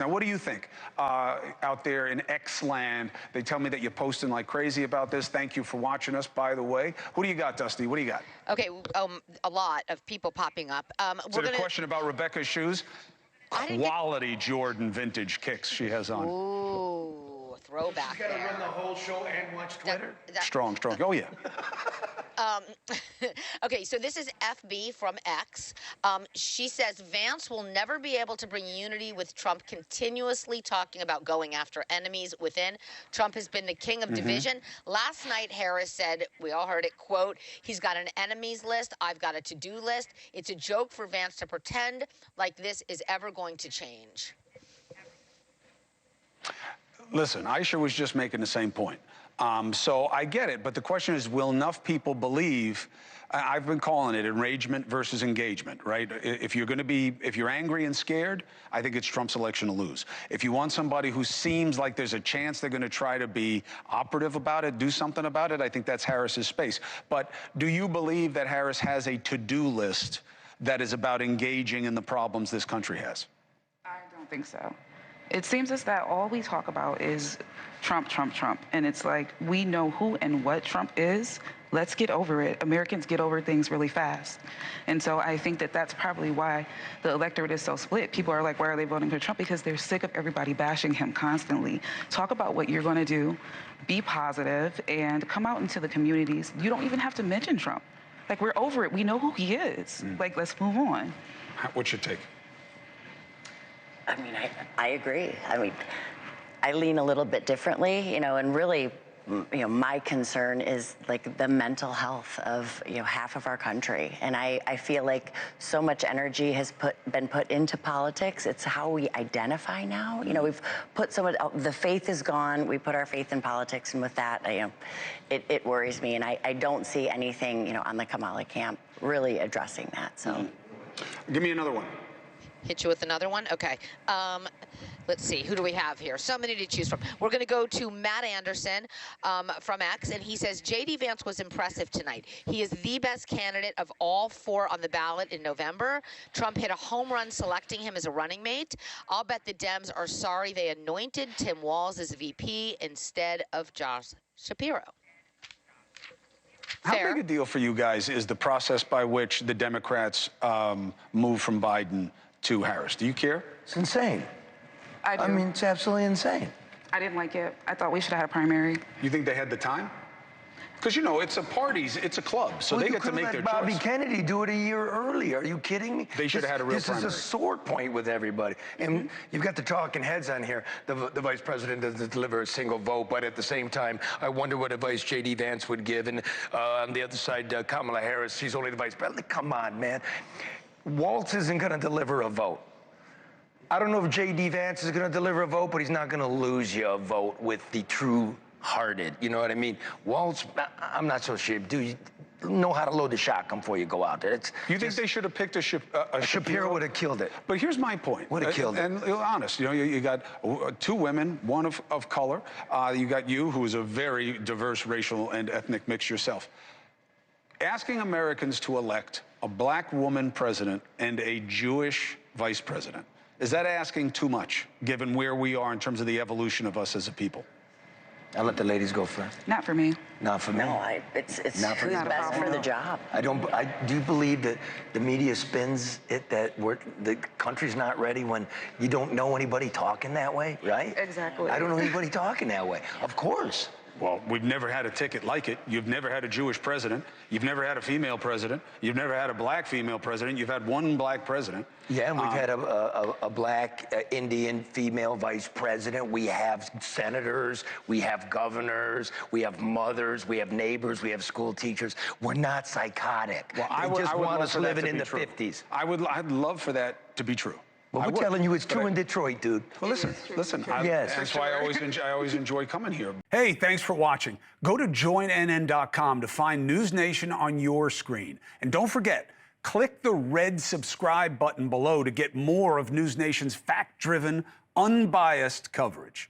Now, what do you think out there in X land? They tell me that you're posting like crazy about this. Thank you for watching us, by the way. Who do you got, Dusty? What do you got? Okay, a lot of people popping up. Is it a question about Rebecca's shoes? Quality Jordan vintage kicks she has on. Ooh, throwback there. She's got to run the whole show and watch Twitter? Strong. Oh, yeah. Okay, so this is FB from X. She says Vance will never be able to bring unity with Trump continuously talking about going after enemies within. Trump has been the king of division. Last night, Harris said, we all heard it, quote, he's got an enemies list, I've got a to-do list. It's a joke for Vance to pretend like this is ever going to change. Listen, Aisha was just making the same point. So I get it, but the question is, will enough people believe? I've been calling it enragement versus engagement, right? If you're angry and scared, I think it's Trump's election to lose. If you want somebody who seems like there's a chance they're going to try to be operative about it, do something about it, I think that's Harris's space. But do you believe that Harris has a to-do list that is about engaging in the problems this country has? I don't think so. It seems as that all we talk about is Trump, Trump, Trump. And it's like, we know who and what Trump is. Let's get over it. Americans get over things really fast. And so I think that that's probably why the electorate is so split. People are like, why are they voting for Trump? Because they're sick of everybody bashing him constantly. Talk about what you're going to do, be positive, and come out into the communities. You don't even have to mention Trump. Like, we're over it. We know who he is. Like, let's move on. What's your take? I mean, I agree. I mean, I lean a little bit differently, and really, my concern is like the mental health of, half of our country. And I feel like so much energy has been put into politics. It's how we identify now. We've put so much, the faith is gone. We put our faith in politics. And with that, it worries me. And I don't see anything, on the Kamala camp really addressing that. So Give me another one. Hit you with another one? Okay. Let's see. Who do we have here? So many to choose from. We're going to go to Matt Anderson from X, and he says, JD Vance was impressive tonight. He is the best candidate of all four on the ballot in November. Trump hit a home run selecting him as a running mate. I'll bet the Dems are sorry they anointed Tim Walz as VP instead of Josh Shapiro. How big a deal for you guys is the process by which the Democrats move from Biden to Harris? Do you care? It's insane. I do. I mean, it's absolutely insane. I didn't like it. I thought we should have had a primary. You think they had the time? Because, it's a parties, it's a club, so they get to make their choice. Bobby Kennedy do it a year earlier. Are you kidding me? They should have had a real primary. This is a sore point with everybody. And you've got the talking heads on here. The vice president doesn't deliver a single vote, but at the same time, I wonder what advice JD Vance would give. And on the other side, Kamala Harris, she's only the vice president. Come on, man. Waltz isn't going to deliver a vote. I don't know if JD Vance is going to deliver a vote, but he's not going to lose you a vote with the true-hearted. You know what I mean? Waltz, I'm not so sure. Do you know how to load the shotgun before you go out there? You think they should have picked a Shapiro would have killed it. But here's my point. Would have killed it. And honest, you got two women, one of color. You got you, who is a very diverse racial and ethnic mix yourself. Asking Americans to elect a black woman president and a Jewish vice president, is that asking too much, given where we are in terms of the evolution of us as a people? I'll let the ladies go first. Not for me. Not for me. no, it's Not for who's me. best for the job. Do you believe that the media spins it that the country's not ready when you don't know anybody talking that way, right? Exactly. I don't know anybody talking that way. Of course. Well, we've never had a ticket like it. You've never had a Jewish president. You've never had a female president. You've never had a black female president. You've had one black president. Yeah, and we've had a black Indian female vice president. We have senators. We have governors. We have mothers. We have neighbors. We have school teachers. We're not psychotic. Well, I just want us living in the 50s. I'd love for that to be true. Well, we're telling you it's true in Detroit, dude. Well, listen. Yes. That's why I always enjoy coming here. Hey, thanks for watching. Go to joinnn.com to find NewsNation on your screen. And don't forget, click the red subscribe button below to get more of NewsNation's fact-driven, unbiased coverage.